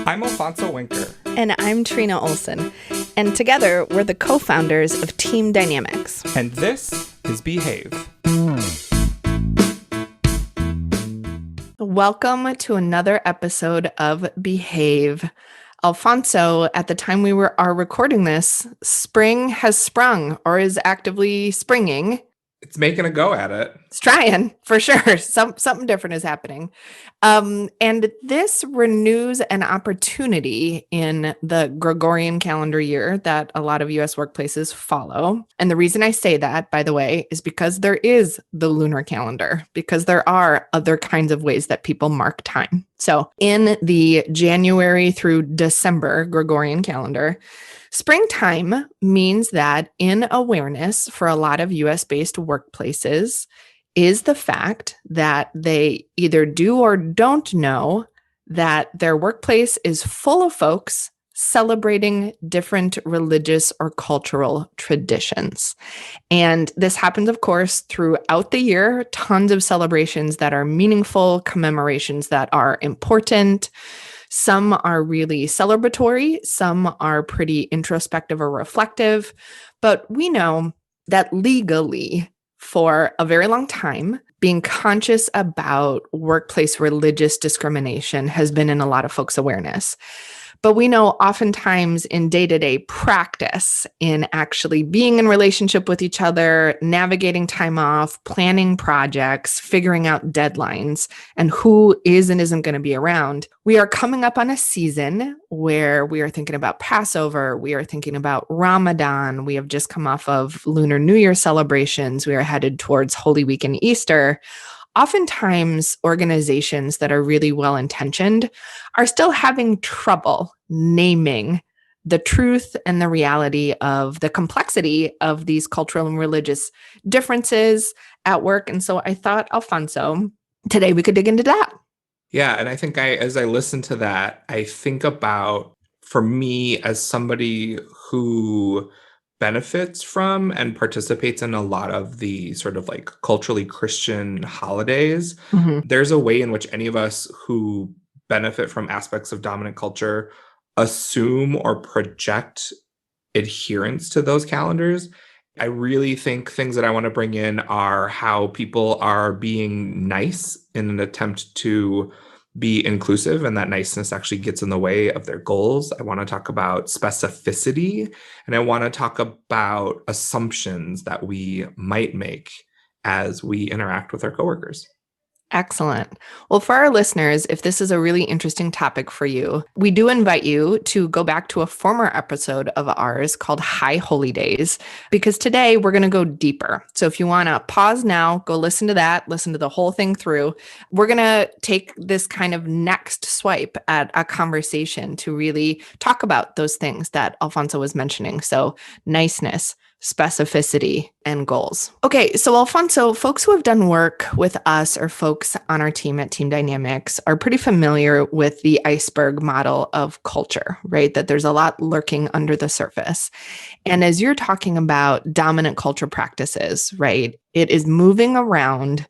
I'm Alfonso Winker. And I'm Trina Olson. And together, we're the co-founders of Team Dynamics. And this is Behave. Welcome to another episode of Behave. Alfonso, at the time we are recording this, spring has sprung or is actively springing. It's making a go at it. It's trying, for sure. Something different is happening. And this renews an opportunity in the Gregorian calendar year that a lot of U.S. workplaces follow. And the reason I say that, by the way, is because there is the lunar calendar, because there are other kinds of ways that people mark time. So in the January through December Gregorian calendar, springtime means that in awareness for a lot of US-based workplaces is the fact that they either do or don't know that their workplace is full of folks celebrating different religious or cultural traditions. And this happens, of course, throughout the year, tons of celebrations that are meaningful, commemorations that are important. Some are really celebratory, some are pretty introspective or reflective, but we know that legally, for a very long time, being conscious about workplace religious discrimination has been in a lot of folks' awareness. But we know oftentimes in day-to-day practice, in actually being in relationship with each other, navigating time off, planning projects, figuring out deadlines, and who is and isn't going to be around, we are coming up on a season where we are thinking about Passover, we are thinking about Ramadan, we have just come off of Lunar New Year celebrations, we are headed towards Holy Week and Easter. Oftentimes, organizations that are really well-intentioned are still having trouble naming the truth and the reality of the complexity of these cultural and religious differences at work. And so I thought, Alfonso, today we could dig into that. Yeah, and I think as I listen to that, I think about, for me, as somebody who benefits from and participates in a lot of the sort of like culturally Christian holidays, there's a way in which any of us who benefit from aspects of dominant culture assume or project adherence to those calendars. I really think things that I want to bring in are how people are being nice in an attempt to be inclusive, and that niceness actually gets in the way of their goals. I want to talk about specificity, and I want to talk about assumptions that we might make as we interact with our coworkers. Excellent. Well, for our listeners, if this is a really interesting topic for you, we do invite you to go back to a former episode of ours called High Holy Days, because today we're going to go deeper. So if you want to pause now, go listen to that, listen to the whole thing through. We're going to take this kind of next swipe at a conversation to really talk about those things that Alfonso was mentioning. So niceness, specificity, and goals. Okay, so Alfonso, folks who have done work with us or folks on our team at Team Dynamics are pretty familiar with the iceberg model of culture, right? That there's a lot lurking under the surface. And as you're talking about dominant culture practices, right, it is moving around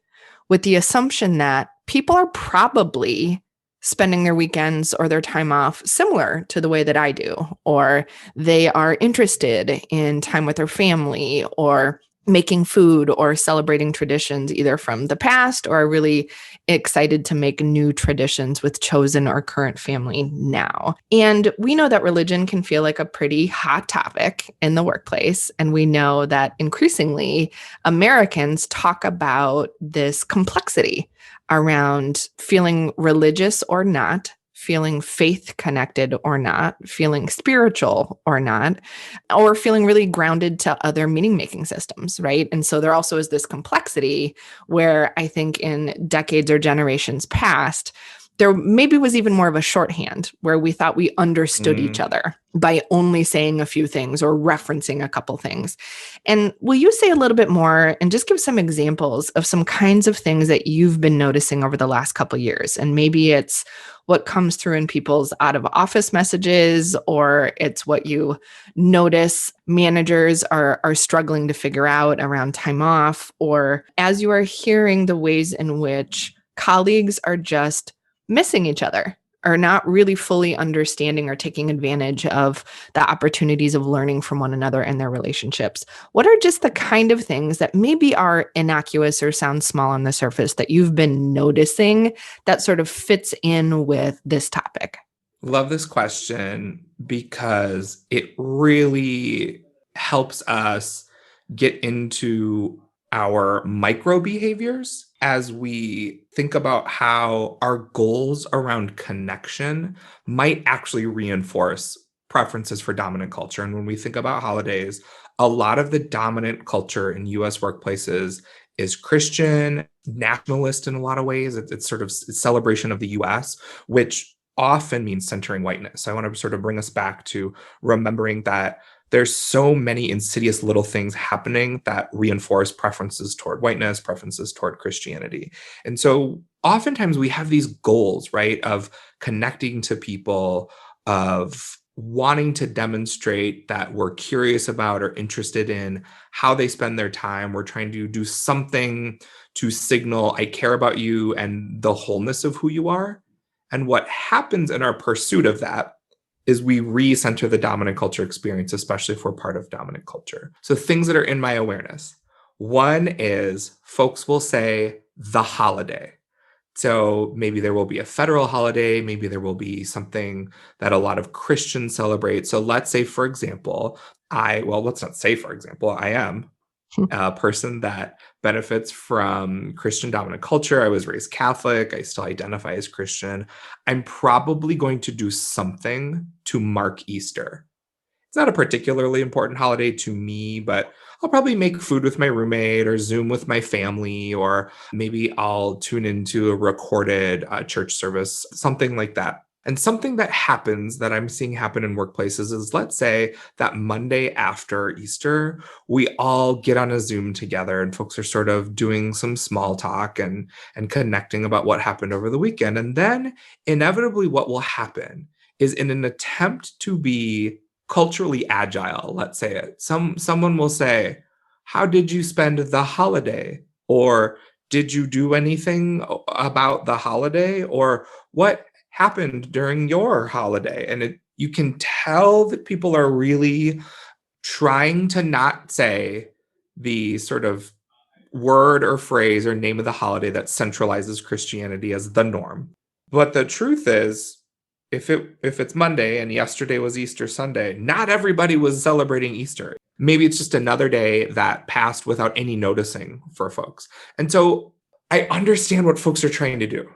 with the assumption that people are probably spending their weekends or their time off similar to the way that I do, or they are interested in time with their family or making food or celebrating traditions either from the past or are really excited to make new traditions with chosen or current family now. And we know that religion can feel like a pretty hot topic in the workplace. And we know that increasingly Americans talk about this complexity around feeling religious or not, feeling faith connected or not, feeling spiritual or not, or feeling really grounded to other meaning-making systems, right? And so there also is this complexity where I think in decades or generations past, there maybe was even more of a shorthand where we thought we understood each other by only saying a few things or referencing a couple things. And will you say a little bit more and just give some examples of some kinds of things that you've been noticing over the last couple of years? And maybe it's what comes through in people's out of office messages, or it's what you notice managers are struggling to figure out around time off, or as you are hearing the ways in which colleagues are just missing each other are not really fully understanding or taking advantage of the opportunities of learning from one another and their relationships. What are just the kind of things that maybe are innocuous or sound small on the surface that you've been noticing that sort of fits in with this topic? Love this question because it really helps us get into our micro behaviors as we think about how our goals around connection might actually reinforce preferences for dominant culture. And when we think about holidays, a lot of the dominant culture in US workplaces is Christian, nationalist in a lot of ways. It's sort of a celebration of the US, which often means centering whiteness. So I want to sort of bring us back to remembering that there's so many insidious little things happening that reinforce preferences toward whiteness, preferences toward Christianity. And so oftentimes we have these goals, right, of connecting to people, of wanting to demonstrate that we're curious about or interested in how they spend their time. We're trying to do something to signal, I care about you and the wholeness of who you are. And what happens in our pursuit of that is we recenter the dominant culture experience, especially if we're part of dominant culture. So things that are in my awareness. One is folks will say the holiday. So maybe there will be a federal holiday, maybe there will be something that a lot of Christians celebrate. So let's say, for example, let's not say, for example, I am a person that benefits from Christian dominant culture. I was raised Catholic. I still identify as Christian. I'm probably going to do something to mark Easter. It's not a particularly important holiday to me, but I'll probably make food with my roommate or Zoom with my family, or maybe I'll tune into a recorded church service, something like that. And something that happens that I'm seeing happen in workplaces is, let's say that Monday after Easter, we all get on a Zoom together and folks are sort of doing some small talk and connecting about what happened over the weekend. And then inevitably what will happen is, in an attempt to be culturally agile, let's say it, someone will say, how did you spend the holiday? Or did you do anything about the holiday? Or what happened during your holiday? And you can tell that people are really trying to not say the sort of word or phrase or name of the holiday that centralizes Christianity as the norm. But the truth is, if it's Monday and yesterday was Easter Sunday, not everybody was celebrating Easter. Maybe it's just another day that passed without any noticing for folks. And so I understand what folks are trying to do.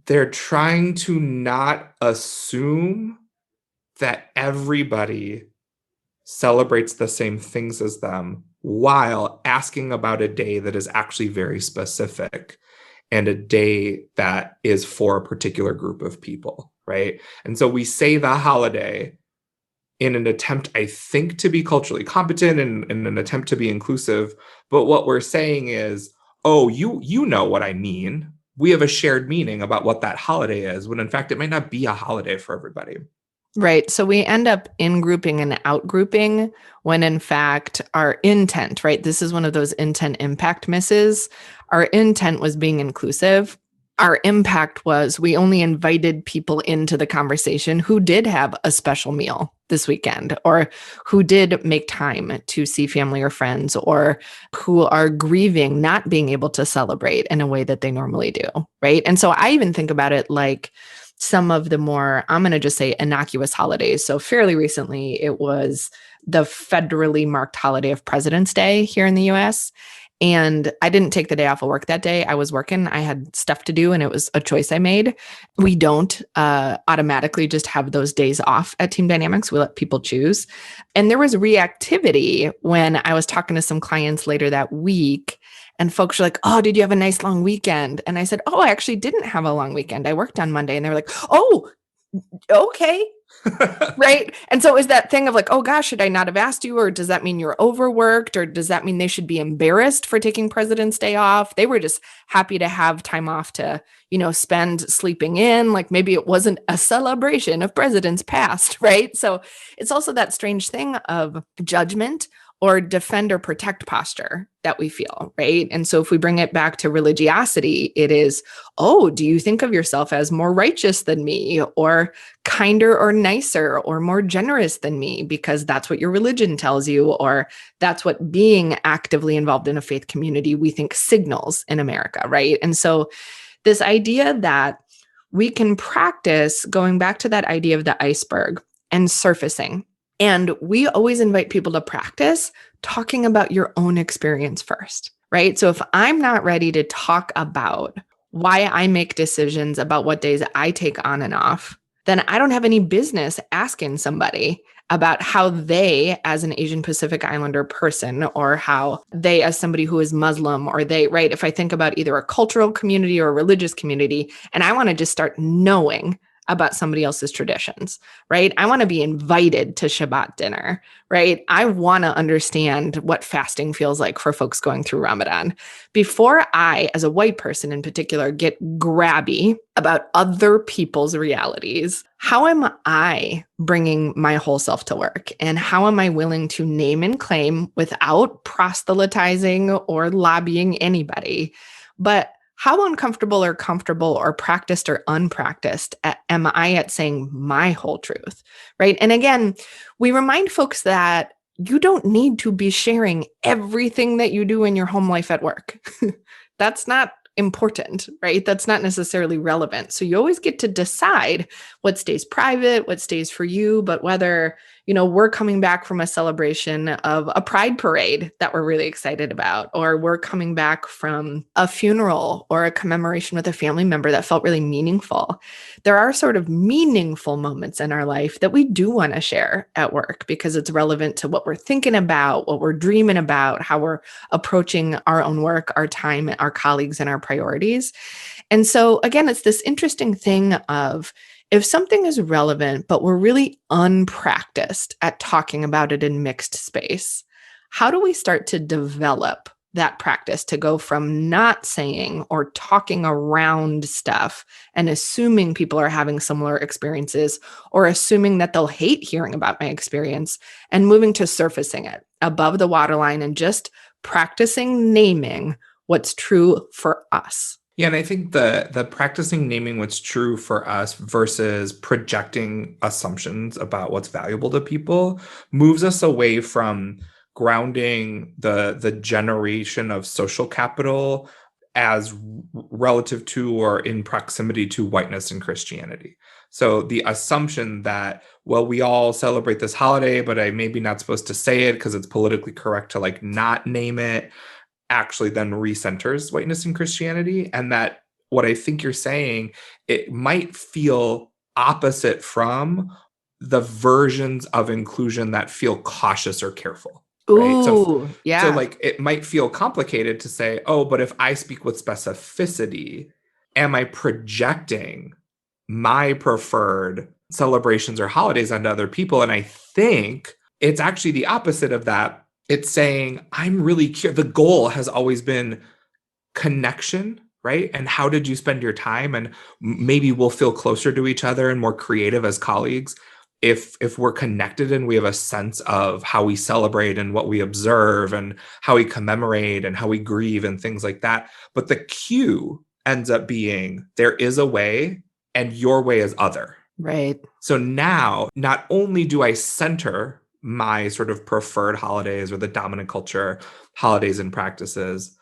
They're trying to not assume that everybody celebrates the same things as them while asking about a day that is actually very specific and a day that is for a particular group of people, right? And so we say the holiday in an attempt, I think, to be culturally competent and in an attempt to be inclusive. But what we're saying is, oh, you know what I mean. We have a shared meaning about what that holiday is, when in fact it might not be a holiday for everybody. Right. So we end up in grouping and out grouping when in fact our intent, right? This is one of those intent impact misses. Our intent was being inclusive. Our impact was we only invited people into the conversation who did have a special meal this weekend, or who did make time to see family or friends, or who are grieving not being able to celebrate in a way that they normally do. Right. And so I even think about it like some of the more, I'm going to just say, innocuous holidays. So fairly recently, it was the federally marked holiday of President's Day here in the US. And I didn't take the day off of work that day. I was working. I had stuff to do, and it was a choice I made. We don't automatically just have those days off at Team Dynamics. We let people choose. And there was reactivity when I was talking to some clients later that week. And folks were like, oh, did you have a nice long weekend? And I said, oh, I actually didn't have a long weekend. I worked on Monday. And they were like, oh, okay. Right. And so is that thing of like, oh gosh, should I not have asked you? Or does that mean you're overworked? Or does that mean they should be embarrassed for taking President's Day off? They were just happy to have time off to, spend sleeping in. Like maybe it wasn't a celebration of presidents past. Right. So it's also that strange thing of judgment or defend or protect posture that we feel, right? And so if we bring it back to religiosity, it is, oh, do you think of yourself as more righteous than me, or kinder or nicer or more generous than me because that's what your religion tells you, or that's what being actively involved in a faith community we think signals in America, right? And so this idea that we can practice going back to that idea of the iceberg and surfacing. And we always invite people to practice talking about your own experience first, right? So if I'm not ready to talk about why I make decisions about what days I take on and off, then I don't have any business asking somebody about how they, as an Asian Pacific Islander person, or how they, as somebody who is Muslim, or they, right? If I think about either a cultural community or a religious community, and I want to just start knowing about somebody else's traditions, right? I want to be invited to Shabbat dinner, right? I want to understand what fasting feels like for folks going through Ramadan. Before I, as a white person in particular, get grabby about other people's realities, how am I bringing my whole self to work? And how am I willing to name and claim without proselytizing or lobbying anybody? But how uncomfortable or comfortable or practiced or unpracticed am I at saying my whole truth, right? And again, we remind folks that you don't need to be sharing everything that you do in your home life at work. That's not important, right? That's not necessarily relevant. So you always get to decide what stays private, what stays for you, but whether, we're coming back from a celebration of a pride parade that we're really excited about, or we're coming back from a funeral or a commemoration with a family member that felt really meaningful. There are sort of meaningful moments in our life that we do want to share at work because it's relevant to what we're thinking about, what we're dreaming about, how we're approaching our own work, our time, our colleagues, and our priorities. And so again, it's this interesting thing of, if something is relevant, but we're really unpracticed at talking about it in mixed space, how do we start to develop that practice to go from not saying or talking around stuff and assuming people are having similar experiences, or assuming that they'll hate hearing about my experience, and moving to surfacing it above the waterline and just practicing naming what's true for us? Yeah, and I think the practicing naming what's true for us versus projecting assumptions about what's valuable to people moves us away from grounding the generation of social capital as relative to or in proximity to whiteness and Christianity. So the assumption that, well, we all celebrate this holiday, but I maybe not supposed to say it because it's politically correct to like not name it, actually then recenters whiteness and Christianity. And that what I think you're saying, it might feel opposite from the versions of inclusion that feel cautious or careful, right? Ooh, So yeah. like it might feel complicated to say, oh, but if I speak with specificity, am I projecting my preferred celebrations or holidays onto other people? And I think it's actually the opposite of that. It's saying, I'm really curious. The goal has always been connection, right? And how did you spend your time? And maybe we'll feel closer to each other and more creative as colleagues if we're connected and we have a sense of how we celebrate and what we observe and how we commemorate and how we grieve and things like that. But the cue ends up being, there is a way and your way is other. Right. So now, not only do I center my sort of preferred holidays or the dominant culture holidays and practices,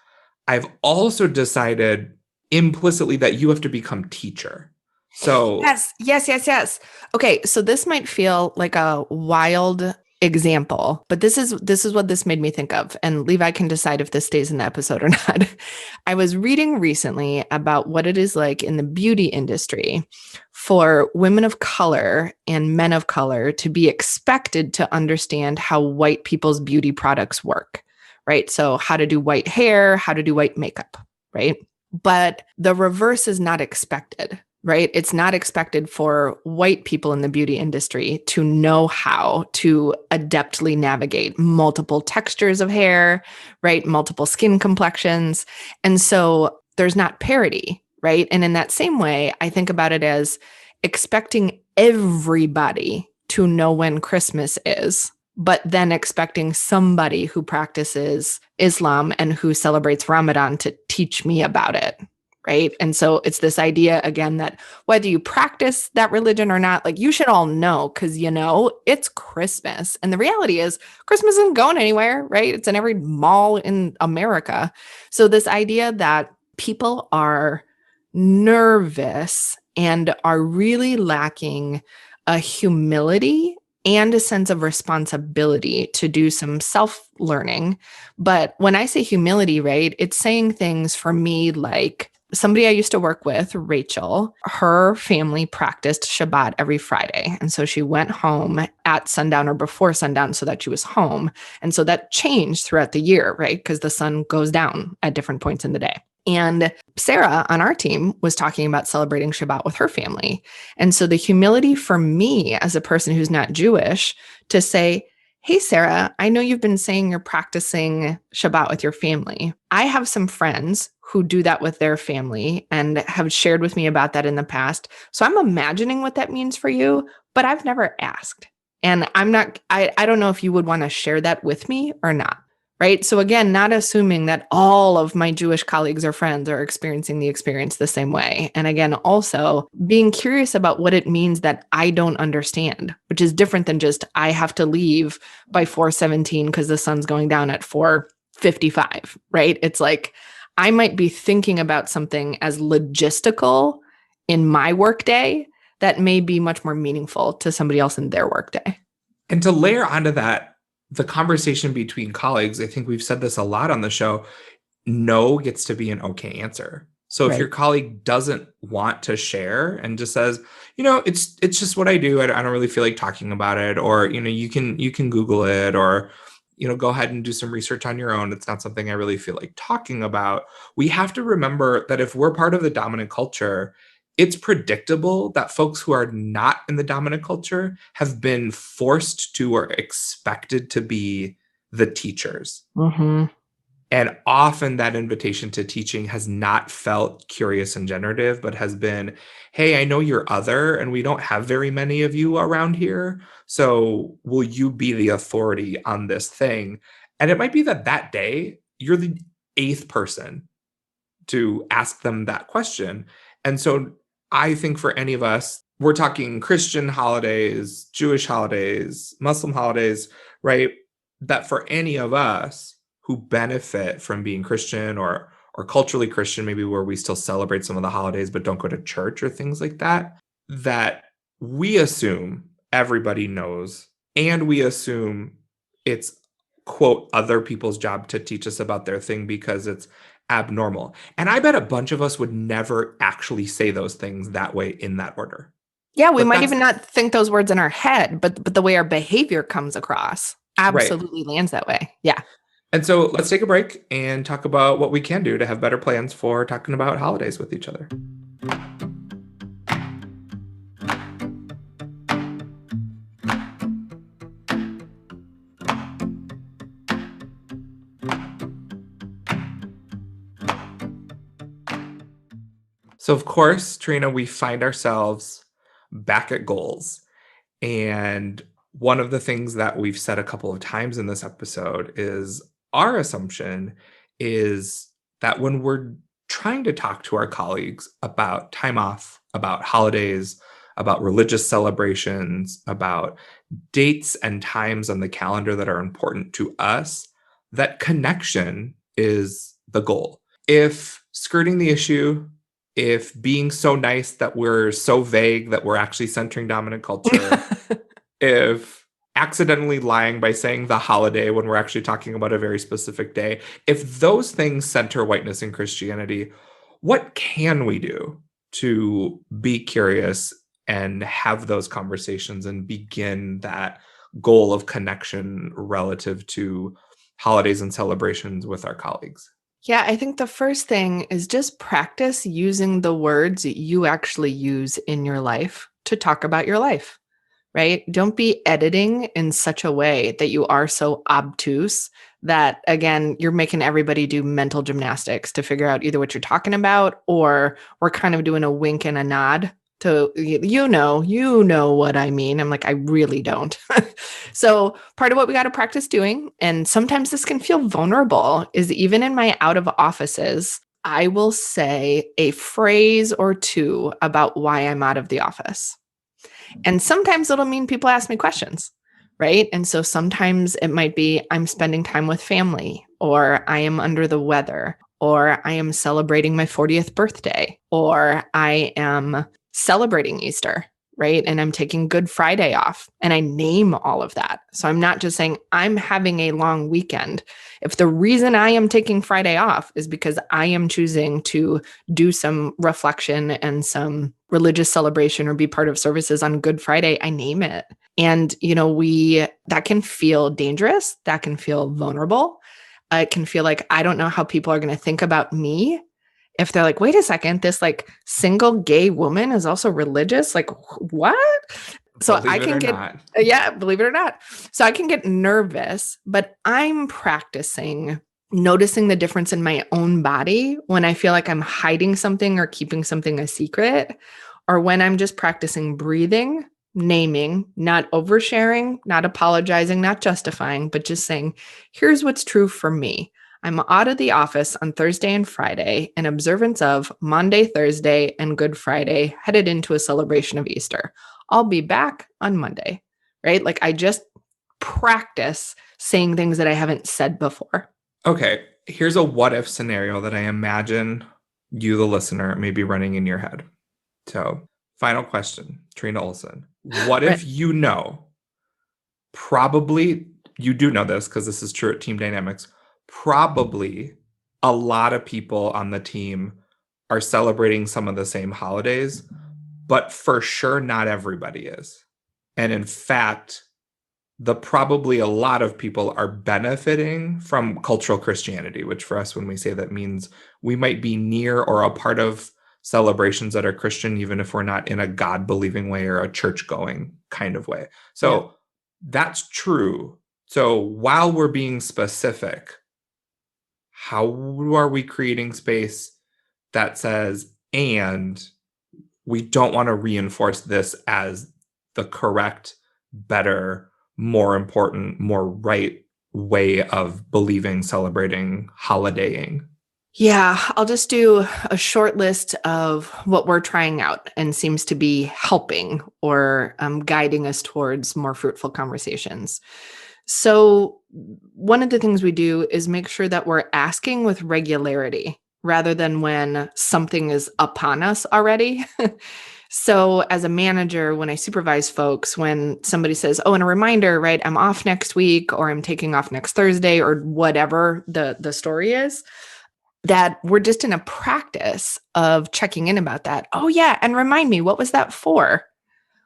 I've also decided implicitly that you have to become teacher. So Yes. Okay, so this might feel like a wild example, but this is what this made me think of. And Levi can decide if this stays in the episode or not. I was reading recently about what it is like in the beauty industry for women of color and men of color to be expected to understand how white people's beauty products work, right? So how to do white hair, how to do white makeup, right? But the reverse is not expected, right? It's not expected for white people in the beauty industry to know how to adeptly navigate multiple textures of hair, right? Multiple skin complexions. And so there's not parity, right? And in that same way, I think about it as expecting everybody to know when Christmas is but then expecting somebody who practices Islam and who celebrates Ramadan to teach me about it. Right. And so it's this idea again that whether you practice that religion or not, like you should all know because, it's Christmas. And the reality is, Christmas isn't going anywhere. Right. It's in every mall in America. So this idea that people are nervous and are really lacking a humility and a sense of responsibility to do some self learning. But when I say humility, right, it's saying things for me like somebody I used to work with, Rachel, her family practiced Shabbat every Friday. And so she went home at sundown or before sundown so that she was home. And so that changed throughout the year, right? Because the sun goes down at different points in the day. And Sarah on our team was talking about celebrating Shabbat with her family. And so the humility for me as a person who's not Jewish to say, hey, Sarah, I know you've been saying you're practicing Shabbat with your family. I have some friends who do that with their family and have shared with me about that in the past. So I'm imagining what that means for you, but I've never asked. And I don't know if you would want to share that with me or not. Right. So again, not assuming that all of my Jewish colleagues or friends are experiencing the experience the same way. And again, also being curious about what it means that I don't understand, which is different than just I have to leave by 4:17 because the sun's going down at 4:55. Right. It's like I might be thinking about something as logistical in my workday that may be much more meaningful to somebody else in their workday. And to layer onto that, the conversation between colleagues, I think we've said this a lot on the show, no gets to be an okay answer. So if Right. your colleague doesn't want to share and just says, it's just what I do. I don't really feel like talking about it, or you can Google it, or go ahead and do some research on your own. It's not something I really feel like talking about. We have to remember that if we're part of the dominant culture, it's predictable that folks who are not in the dominant culture have been forced to or expected to be the teachers. Mm-hmm. And often that invitation to teaching has not felt curious and generative, but has been, hey, I know you're other, and we don't have very many of you around here. So will you be the authority on this thing? And it might be that day, you're the eighth person to ask them that question. And so I think for any of us, we're talking Christian holidays, Jewish holidays, Muslim holidays, right? That for any of us who benefit from being Christian or culturally Christian, maybe where we still celebrate some of the holidays but don't go to church or things like that, that we assume everybody knows, and we assume it's quote other people's job to teach us about their thing because it's abnormal. And I bet a bunch of us would never actually say those things that way in that order. Yeah, we But might that's even not think those words in our head, but the way our behavior comes across right. absolutely lands that way. Yeah. And so let's take a break and talk about what we can do to have better plans for talking about holidays with each other. So, of course, Trina, we find ourselves back at goals. And one of the things that we've said a couple of times in this episode is our assumption is that when we're trying to talk to our colleagues about time off, about holidays, about religious celebrations, about dates and times on the calendar that are important to us, that connection is the goal. If skirting the issue, if being so nice that we're so vague that we're actually centering dominant culture, if accidentally lying by saying the holiday when we're actually talking about a very specific day, if those things center whiteness and Christianity, what can we do to be curious and have those conversations and begin that goal of connection relative to holidays and celebrations with our colleagues? Yeah, I think the first thing is just practice using the words you actually use in your life to talk about your life, right? Don't be editing in such a way that you are so obtuse that, again, you're making everybody do mental gymnastics to figure out either what you're talking about or we're kind of doing a wink and a nod to, you know what I mean. I'm like, I really don't. So part of what we got to practice doing, and sometimes this can feel vulnerable, is even in my out of offices, I will say a phrase or two about why I'm out of the office. And sometimes it'll mean people ask me questions, right? And so sometimes it might be I'm spending time with family, or I am under the weather, or I am celebrating my 40th birthday, or I am celebrating Easter, right? And I'm taking Good Friday off, and I name all of that. So I'm not just saying I'm having a long weekend. If the reason I am taking Friday off is because I am choosing to do some reflection and some religious celebration or be part of services on Good Friday, I name it. And, that can feel dangerous. That can feel vulnerable. It can feel like I don't know how people are going to think about me if they're like, wait a second, this like single gay woman is also religious. Like, what? So I Believe it can or get, not. yeah, believe it or not. So I can get nervous, but I'm practicing noticing the difference in my own body when I feel like I'm hiding something or keeping something a secret, or when I'm just practicing breathing, naming, not oversharing, not apologizing, not justifying, but just saying, here's what's true for me. I'm out of the office on Thursday and Friday in observance of Monday, Thursday, and Good Friday, headed into a celebration of Easter. I'll be back on Monday, right? Like I just practice saying things that I haven't said before. Okay, here's a what if scenario that I imagine you, the listener, may be running in your head. So, final question, Trina Olson. What Right. if probably, you do know this because this is true at Team Dynamics, probably a lot of people on the team are celebrating some of the same holidays, but for sure not everybody is. And in fact, probably a lot of people are benefiting from cultural Christianity, which for us, when we say that, means we might be near or a part of celebrations that are Christian, even if we're not in a God believing way or a church going kind of way. Yeah. So that's true. So while we're being specific, how are we creating space that says, and we don't want to reinforce this as the correct, better, more important, more right way of believing, celebrating, holidaying? Yeah, I'll just do a short list of what we're trying out and seems to be helping or guiding us towards more fruitful conversations. So, one of the things we do is make sure that we're asking with regularity rather than when something is upon us already. So, as a manager, when I supervise folks, when somebody says, "Oh, and a reminder, right? I'm off next week, or I'm taking off next Thursday, or whatever the story is," that we're just in a practice of checking in about that. Oh, yeah. And remind me, what was that for?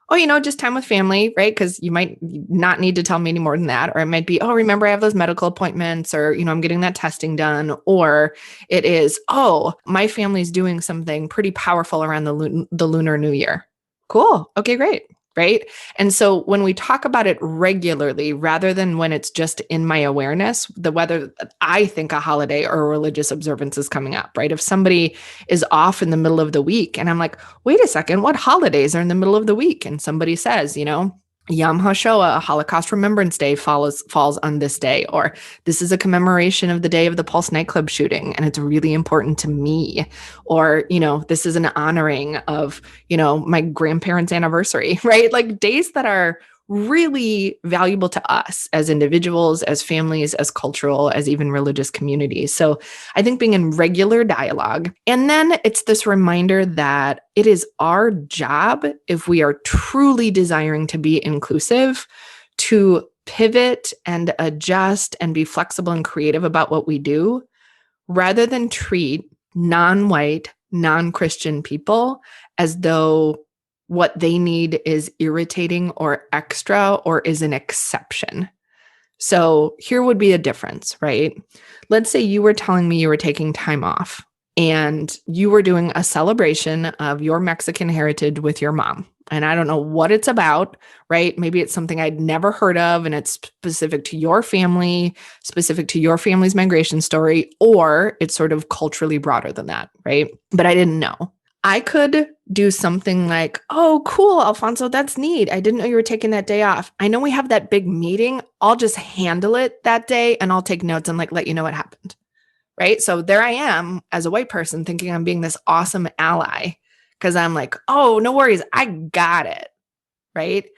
Oh, just time with family, right? Because you might not need to tell me any more than that. Or it might be, oh, remember, I have those medical appointments, or, I'm getting that testing done. Or it is, oh, my family's doing something pretty powerful around the Lunar New Year. Cool. Okay, great. Right. And so when we talk about it regularly, rather than when it's just in my awareness, whether I think a holiday or a religious observance is coming up, right? If somebody is off in the middle of the week and I'm like, wait a second, what holidays are in the middle of the week? And somebody says, Yom HaShoah, Holocaust Remembrance Day, falls on this day, or this is a commemoration of the day of the Pulse nightclub shooting, and it's really important to me, or this is an honoring of my grandparents' anniversary, right? Like days that are really valuable to us as individuals, as families, as cultural, as even religious communities. So I think being in regular dialogue. And then it's this reminder that it is our job, if we are truly desiring to be inclusive, to pivot and adjust and be flexible and creative about what we do, rather than treat non-white, non-Christian people as though what they need is irritating or extra or is an exception. So here would be a difference, right? Let's say you were telling me you were taking time off and you were doing a celebration of your Mexican heritage with your mom. And I don't know what it's about, right? Maybe it's something I'd never heard of and it's specific to your family, specific to your family's migration story, or it's sort of culturally broader than that, right? But I didn't know. I could do something like, oh, cool, Alfonso, that's neat. I didn't know you were taking that day off. I know we have that big meeting. I'll just handle it that day and I'll take notes and like let you know what happened. Right. So there I am as a white person thinking I'm being this awesome ally because I'm like, oh, no worries. I got it. Right.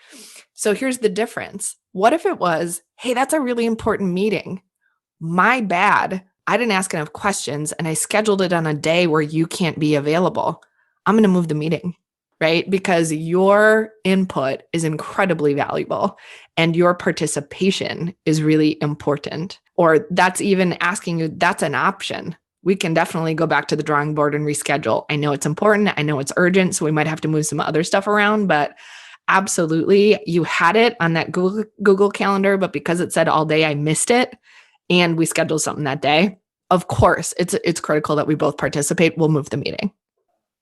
So here's the difference. What if it was, hey, that's a really important meeting? My bad. I didn't ask enough questions and I scheduled it on a day where you can't be available. I'm going to move the meeting, right? Because your input is incredibly valuable and your participation is really important. Or that's even asking you, that's an option. We can definitely go back to the drawing board and reschedule. I know it's important. I know it's urgent. So we might have to move some other stuff around, but absolutely, you had it on that Google Calendar, but because it said all day, I missed it and we scheduled something that day. Of course, it's critical that we both participate. We'll move the meeting.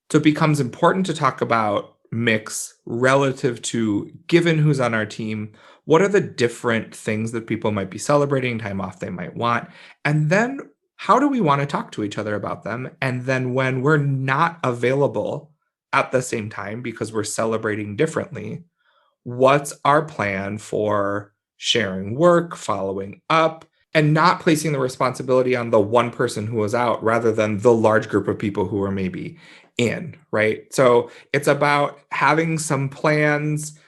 So it becomes important to talk about mix relative to given who's on our team, what are the different things that people might be celebrating, time off they might want, and then how do we want to talk to each other about them? And then when we're not available at the same time because we're celebrating differently, what's our plan for sharing work, following up, and not placing the responsibility on the one person who was out rather than the large group of people who are maybe in, right? So it's about having some plans,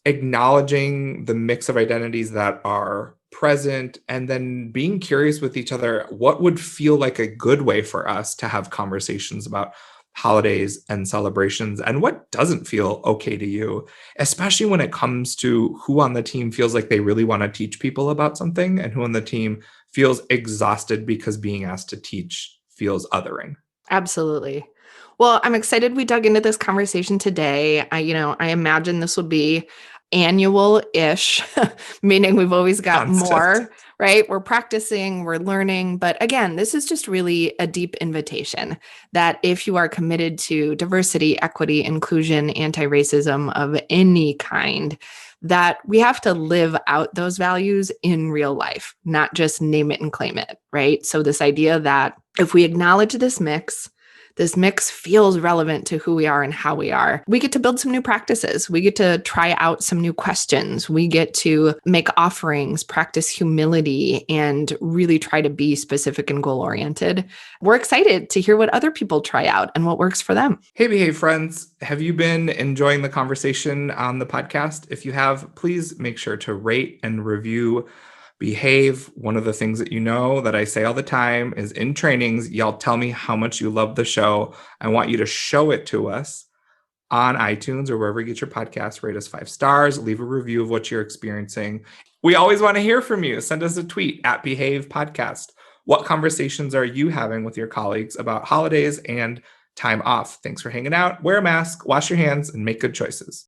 acknowledging the mix of identities that are present, and then being curious with each other what would feel like a good way for us to have conversations about holidays and celebrations and what doesn't feel okay to you, especially when it comes to who on the team feels like they really want to teach people about something and who on the team feels exhausted because being asked to teach feels othering. Absolutely. Well, I'm excited we dug into this conversation today. I imagine this will be annual-ish, meaning we've always got Constant. more, right? We're practicing, we're learning. But again, this is just really a deep invitation that if you are committed to diversity, equity, inclusion, anti-racism of any kind, that we have to live out those values in real life, not just name it and claim it, right? So this idea that if we acknowledge this mix feels relevant to who we are and how we are. We get to build some new practices. We get to try out some new questions. We get to make offerings, practice humility, and really try to be specific and goal oriented. We're excited to hear what other people try out and what works for them. Hey, Behave friends. Have you been enjoying the conversation on the podcast? If you have, please make sure to rate and review Behave. One of the things that you know that I say all the time is in trainings, y'all tell me how much you love the show. I want you to show it to us on iTunes or wherever you get your podcasts. Rate us 5 stars, leave a review of what you're experiencing. We always want to hear from you. Send us a tweet at Behave Podcast. What conversations are you having with your colleagues about holidays and time off? Thanks for hanging out. Wear a mask, wash your hands, and make good choices.